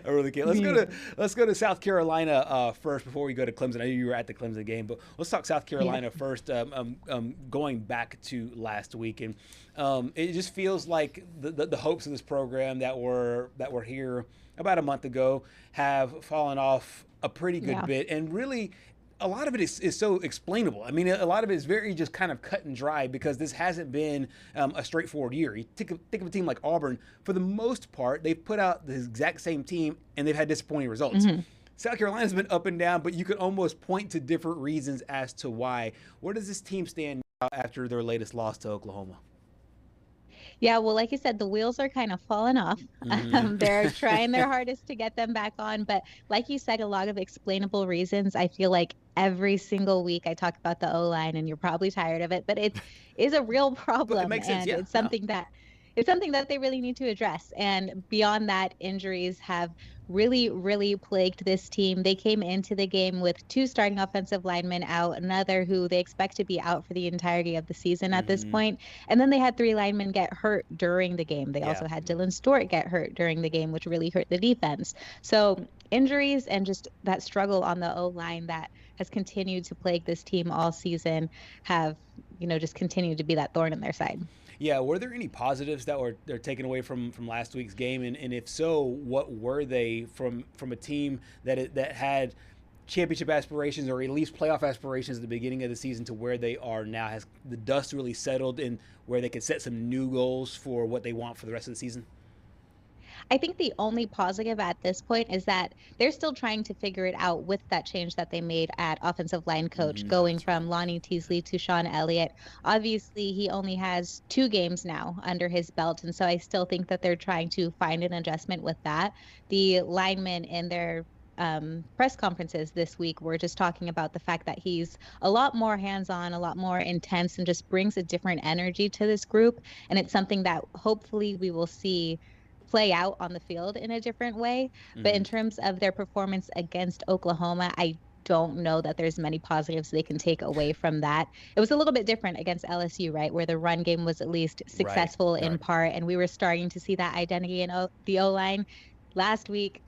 early game. Let's go to South Carolina first before we go to Clemson. I know you were at the Clemson game, but let's talk South Carolina first. Going back to last week, and it just feels like the hopes of this program that were here about a month ago have fallen off a pretty good bit, and really a lot of it is so explainable. I mean, a lot of it is very just kind of cut and dry because this hasn't been a straightforward year. You think of a team like Auburn, for the most part, they've put out the exact same team and they've had disappointing results. South Carolina's been up and down, but you could almost point to different reasons as to why. Where does this team stand now after their latest loss to Oklahoma? Yeah, well, like you said, the wheels are kind of falling off. They're trying their hardest to get them back on. But like you said, a lot of explainable reasons. I feel like every single week I talk about the O-line, and you're probably tired of it, but it is a real problem. It makes sense, and it's something that they really need to address. And beyond that, injuries have really, really plagued this team. They came into the game with 2 starting offensive linemen out, another who they expect to be out for the entirety of the season at this point. And then they had 3 linemen get hurt during the game. They also had Dylan Stewart get hurt during the game, which really hurt the defense. So injuries and just that struggle on the O-line that has continued to plague this team all season have, just continued to be that thorn in their side. Yeah, were there any positives that they're taken away from last week's game, and if so, what were they from a team that had championship aspirations or at least playoff aspirations at the beginning of the season to where they are now? Has the dust really settled in where they could set some new goals for what they want for the rest of the season? I think the only positive at this point is that they're still trying to figure it out with that change that they made at offensive line coach, going from Lonnie Teasley to Sean Elliott. Obviously, he only has 2 games now under his belt, and so I still think that they're trying to find an adjustment with that. The linemen in their press conferences this week were just talking about the fact that he's a lot more hands-on, a lot more intense, and just brings a different energy to this group. And it's something that hopefully we will see play out on the field in a different way. But in terms of their performance against Oklahoma, I don't know that there's many positives they can take away from that. It was a little bit different against LSU, right, where the run game was at least successful in part, and we were starting to see that identity in the O-line. Last week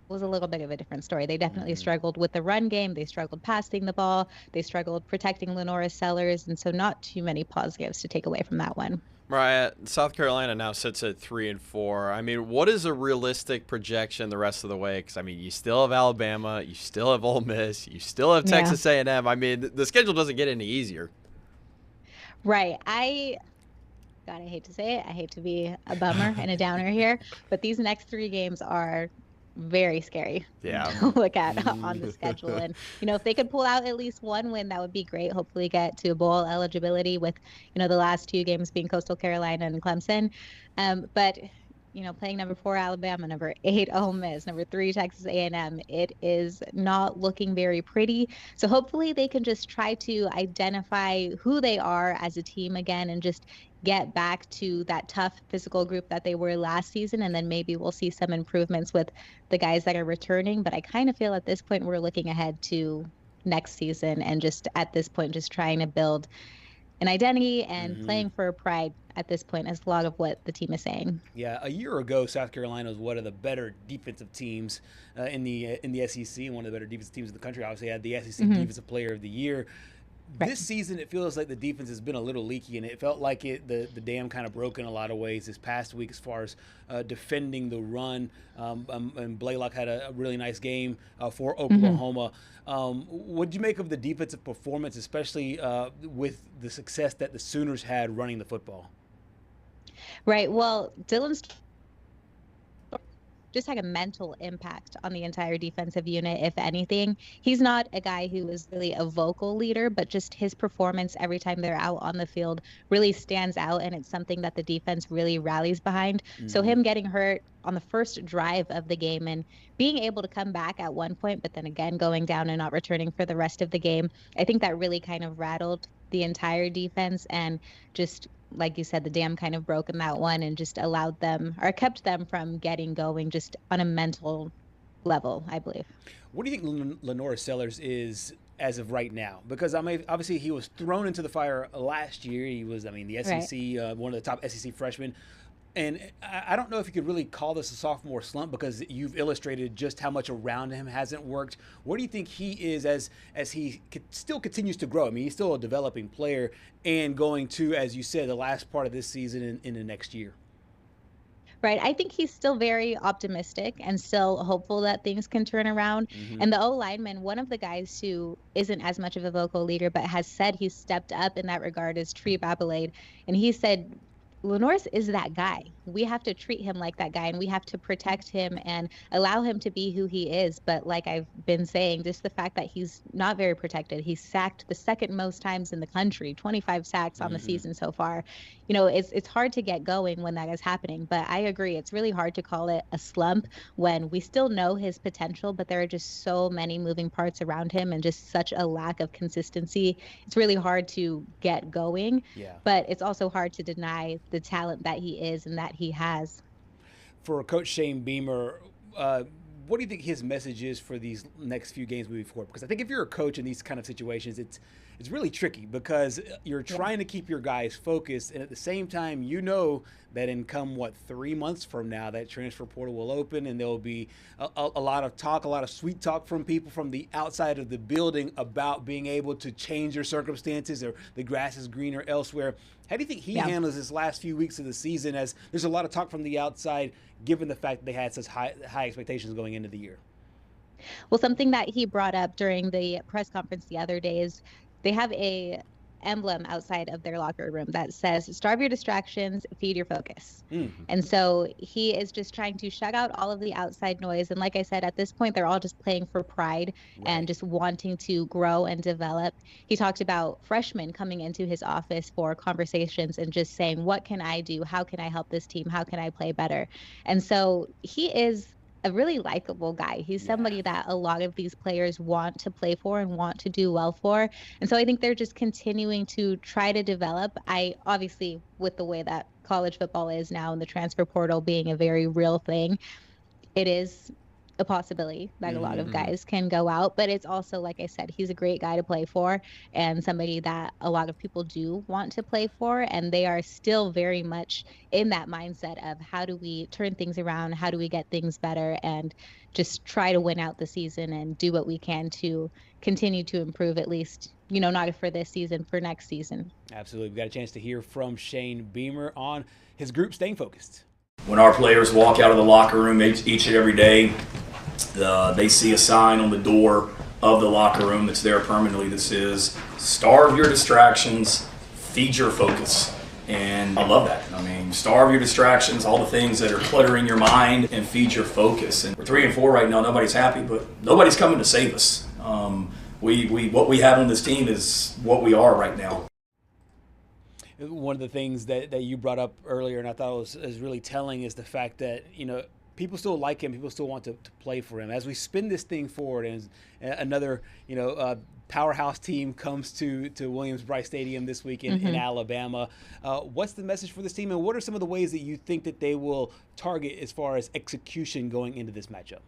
was a little bit of a different story. They definitely struggled with the run game. They struggled passing the ball. They struggled protecting Lenora Sellers, and so not too many positives to take away from that one. Mariah, South Carolina now sits at 3-4. I mean, what is a realistic projection the rest of the way? Because, I mean, you still have Alabama, you still have Ole Miss, you still have Texas A&M. I mean, the schedule doesn't get any easier. Right. I hate to say it. I hate to be a bummer and a downer here, but these next 3 games are very scary to look at on the schedule. And, if they could pull out at least 1 win, that would be great. Hopefully get to bowl eligibility with, the last 2 games being Coastal Carolina and Clemson. But, playing number 4 Alabama, number 8 Ole Miss, number 3 Texas A&M, it is not looking very pretty. So hopefully they can just try to identify who they are as a team again and just get back to that tough physical group that they were last season, and then maybe we'll see some improvements with the guys that are returning. But I kind of feel at this point we're looking ahead to next season and just at this point just trying to build an identity and playing for pride at this point is a lot of what the team is saying. Yeah, a year ago, South Carolina was one of the better defensive teams in the SEC, and one of the better defensive teams in the country. Obviously, had the SEC Defensive Player of the Year. This season, it feels like the defense has been a little leaky, and it felt like the dam kind of broke in a lot of ways this past week as far as defending the run. And Blaylock had a really nice game for Oklahoma. What did you make of the defensive performance, especially with the success that the Sooners had running the football? Right. Well, Dylan's just had a mental impact on the entire defensive unit, if anything. He's not a guy who is really a vocal leader, but just his performance every time they're out on the field really stands out, and it's something that the defense really rallies behind. So him getting hurt on the first drive of the game and being able to come back at one point, but then again going down and not returning for the rest of the game, I think that really kind of rattled the entire defense, and just like you said, the dam kind of broke in that one and just allowed them or kept them from getting going just on a mental level, I believe. What do you think Lenora Sellers is as of right now? Because obviously he was thrown into the fire last year. He was, the SEC, one of the top SEC freshmen. And I don't know if you could really call this a sophomore slump because you've illustrated just how much around him hasn't worked. Where do you think he is as he still continues to grow? I mean, he's still a developing player and going to, as you said, the last part of this season in the next year. Right. I think he's still very optimistic and still hopeful that things can turn around. And the O-lineman, one of the guys who isn't as much of a vocal leader but has said he's stepped up in that regard is Tree Babalade. And he said, Lenore's is that guy. We have to treat him like that guy, and we have to protect him and allow him to be who he is. But like I've been saying, just the fact that he's not very protected. He's sacked the second most times in the country, 25 sacks on the season so far. It's hard to get going when that is happening. But I agree, it's really hard to call it a slump when we still know his potential, but there are just so many moving parts around him and just such a lack of consistency. It's really hard to get going. Yeah. But it's also hard to deny the talent that he is and that he has. For Coach Shane Beamer, what do you think his message is for these next few games moving forward? Because I think if you're a coach in these kind of situations, it's really tricky because you're trying to keep your guys focused, and at the same time, that in 3 months from now, that transfer portal will open, and there will be a lot of talk, a lot of sweet talk from people from the outside of the building about being able to change their circumstances or the grass is greener elsewhere. How do you think he handles this last few weeks of the season, as there's a lot of talk from the outside, given the fact that they had such high expectations going into the year? Well, something that he brought up during the press conference the other day is they have a emblem outside of their locker room that says, starve your distractions, feed your focus. And so he is just trying to shut out all of the outside noise. And like I said, at this point, they're all just playing for pride and just wanting to grow and develop. He talked about freshmen coming into his office for conversations and just saying, what can I do? How can I help this team? How can I play better? And so he is a really likable guy. He's somebody that a lot of these players want to play for and want to do well for. And so I think they're just continuing to try to develop. Obviously, with the way that college football is now and the transfer portal being a very real thing, it is a possibility that a lot of guys can go out, but it's also, like I said, he's a great guy to play for and somebody that a lot of people do want to play for, and they are still very much in that mindset of how do we turn things around, how do we get things better, and just try to win out the season and do what we can to continue to improve, at least, not for this season, for next season. Absolutely. We got a chance to hear from Shane Beamer on his group staying focused. When our players walk out of the locker room each and every day, they see a sign on the door of the locker room that's there permanently that says, starve your distractions, feed your focus. And I love that. I mean, starve your distractions, all the things that are cluttering your mind, and feed your focus. And we're 3-4 right now. Nobody's happy, but nobody's coming to save us. What we have on this team is what we are right now. One of the things that you brought up earlier, and I thought was really telling, is the fact that people still like him, people still want to play for him. As we spin this thing forward, and another powerhouse team comes to Williams-Brice Stadium this week in Alabama, what's the message for this team, and what are some of the ways that you think that they will target as far as execution going into this matchup?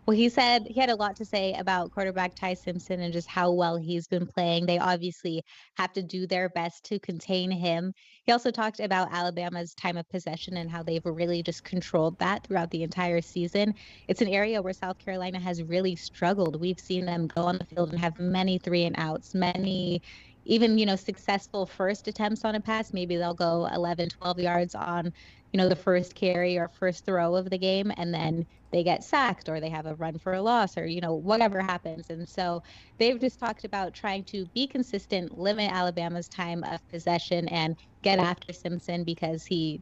Well, he said he had a lot to say about quarterback Ty Simpson and just how well he's been playing. They obviously have to do their best to contain him. He also talked about Alabama's time of possession and how they've really just controlled that throughout the entire season. It's an area where South Carolina has really struggled. We've seen them go on the field and have many 3-and-outs, many even, successful first attempts on a pass. Maybe they'll go 11, 12 yards on, the first carry or first throw of the game, and then they get sacked or they have a run for a loss or, whatever happens. And so they've just talked about trying to be consistent, limit Alabama's time of possession, and get after Simpson because he,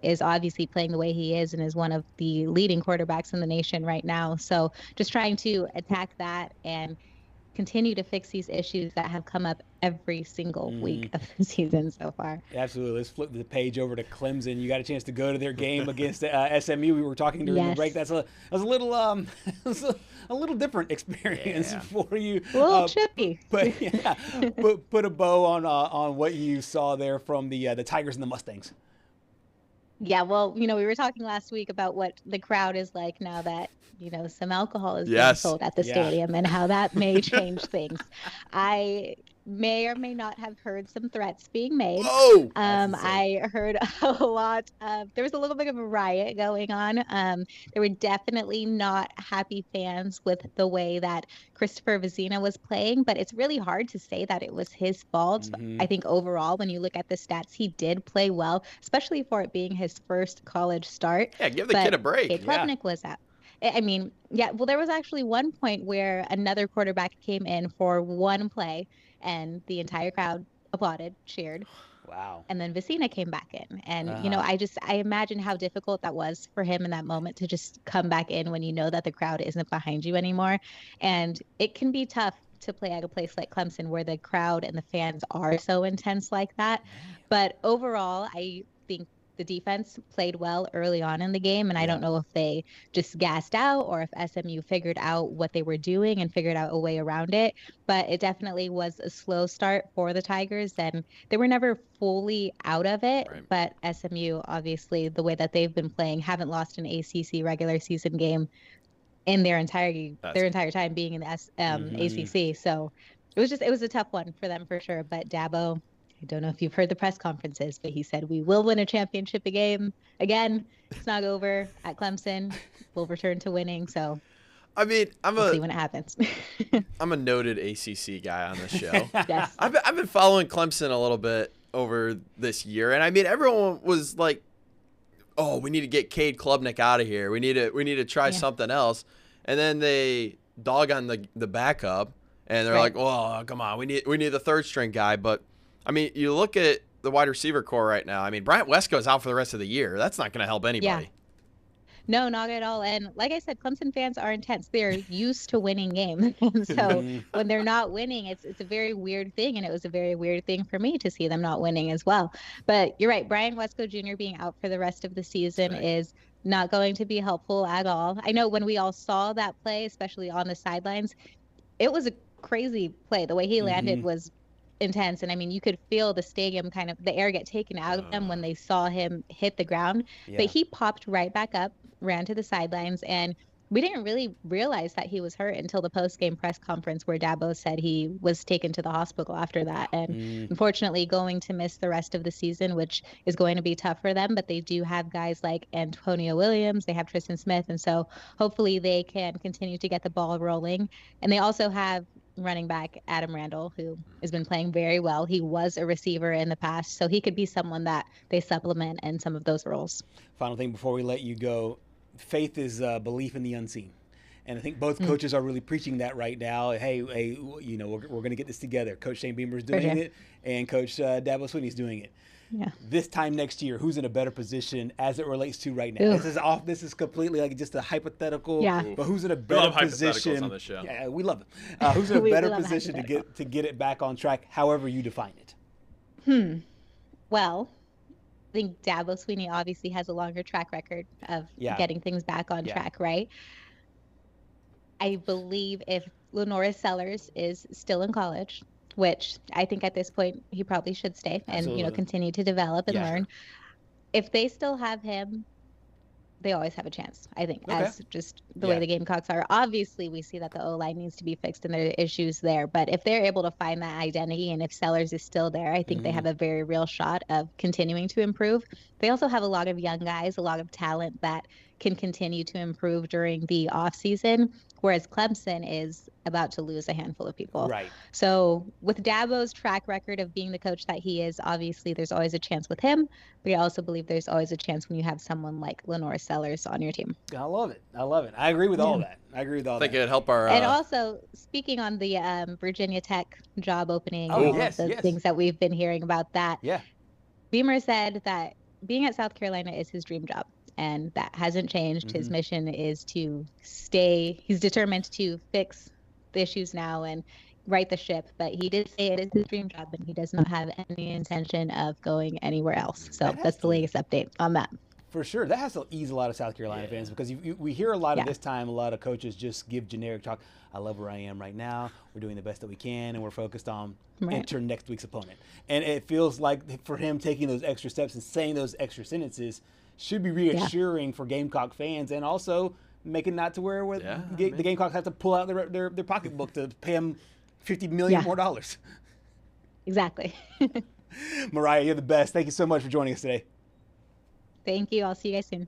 is obviously playing the way he is and is one of the leading quarterbacks in the nation right now. So just trying to attack that and continue to fix these issues that have come up every single week of the season so far. Absolutely. Let's flip the page over to Clemson. You got a chance to go to their game against SMU. We were talking during the break. That was a little a little different experience for you. A little tricky. But put a bow on what you saw there from the Tigers and the Mustangs. Yeah, well, we were talking last week about what the crowd is like now that, some alcohol is being sold at the stadium and how that may change things. may or may not have heard some threats being made. Whoa! I heard a lot of, there was a little bit of a riot going on. There were definitely not happy fans with the way that Christopher Vezina was playing, but it's really hard to say that it was his fault. I think overall, when you look at the stats, he did play well, especially for it being his first college start. Yeah, give the kid a break. Cade Klubnik was out. I mean, yeah, well, there was actually one point where another quarterback came in for one play and the entire crowd applauded, cheered. Wow. And then Vezina came back in. And, I imagine how difficult that was for him in that moment to just come back in when you know that the crowd isn't behind you anymore. And it can be tough to play at a place like Clemson where the crowd and the fans are so intense like that. But overall, I think the defense played well early on in the game, and I don't know if they just gassed out or if SMU figured out what they were doing and figured out a way around it. But it definitely was a slow start for the Tigers, and they were never fully out of it. Right. But SMU, obviously, the way that they've been playing, haven't lost an ACC regular season game in their entire time being in the ACC. So it was a tough one for them for sure. But Dabo, I don't know if you've heard the press conferences, but he said, we will win a championship again. It's not over at Clemson. We'll return to winning. So, I mean, we'll see when it happens. I'm a noted ACC guy on this show. Yes. I've been following Clemson a little bit over this year. And I mean, everyone was like, oh, we need to get Cade Klubnik out of here. We need to try something else. And then they dog on the backup and they're like, well, come on, we need the third string guy. But I mean, you look at the wide receiver core right now. I mean, Bryant Wesco's out for the rest of the year. That's not going to help anybody. Yeah. No, not at all. And like I said, Clemson fans are intense. They're used to winning games. And so when they're not winning, it's a very weird thing. And it was a very weird thing for me to see them not winning as well. But you're right. Bryant Wesco Jr. being out for the rest of the season is not going to be helpful at all. I know when we all saw that play, especially on the sidelines, it was a crazy play. The way he landed was intense. And I mean, you could feel the stadium the air get taken out of them when they saw him hit the ground. But he popped right back up, ran to the sidelines, and we didn't really realize that he was hurt until the post-game press conference where Dabo said he was taken to the hospital after that. And unfortunately going to miss the rest of the season, which is going to be tough for them. But they do have guys like Antonio Williams, they have Tristan Smith, and so hopefully they can continue to get the ball rolling. And they also have running back Adam Randall, who has been playing very well. He was a receiver in the past, so he could be someone that they supplement in some of those roles. Final thing before we let you go, faith is belief in the unseen. And I think both coaches are really preaching that right now. Hey, we're going to get this together. Coach Shane Beamer is doing it, and Coach Dabo Swinney's doing it. Yeah. This time next year, who's in a better position as it relates to right now? This is completely like just a hypothetical. Yeah. But who's in a better position? On the show. Yeah, we love it. Who's in a better position to get it back on track, however you define it? Well, I think Dabo Swinney obviously has a longer track record of getting things back on track, right? I believe if Lenoris Sellers is still in college, which I think at this point he probably should stay and continue to develop and learn. If they still have him, they always have a chance, I think, as just the way the Gamecocks are. Obviously, we see that the O-line needs to be fixed and there are issues there. But if they're able to find that identity and if Sellers is still there, I think they have a very real shot of continuing to improve. They also have a lot of young guys, a lot of talent that can continue to improve during the off season, whereas Clemson is about to lose a handful of people. Right. So with Dabo's track record of being the coach that he is, obviously there's always a chance with him, but I also believe there's always a chance when you have someone like Lenoris Sellers on your team. I love it. I agree with all that. I think it'd help our... And also, speaking on the Virginia Tech job opening, the things that we've been hearing about that, Beamer said that being at South Carolina is his dream job. And that hasn't changed. His mission is to stay. He's determined to fix the issues now and right the ship. But he did say it is his dream job, and he does not have any intention of going anywhere else. So that's the latest update on that. For sure. That has to ease a lot of South Carolina fans because we hear a lot of this time, a lot of coaches just give generic talk. I love where I am right now. We're doing the best that we can, and we're focused on enter next week's opponent. And it feels like for him taking those extra steps and saying those extra sentences should be reassuring for Gamecock fans, and also make it not to where the Gamecocks have to pull out their pocketbook to pay him $50 million more dollars. Exactly. Mariah, you're the best. Thank you so much for joining us today. Thank you. I'll see you guys soon.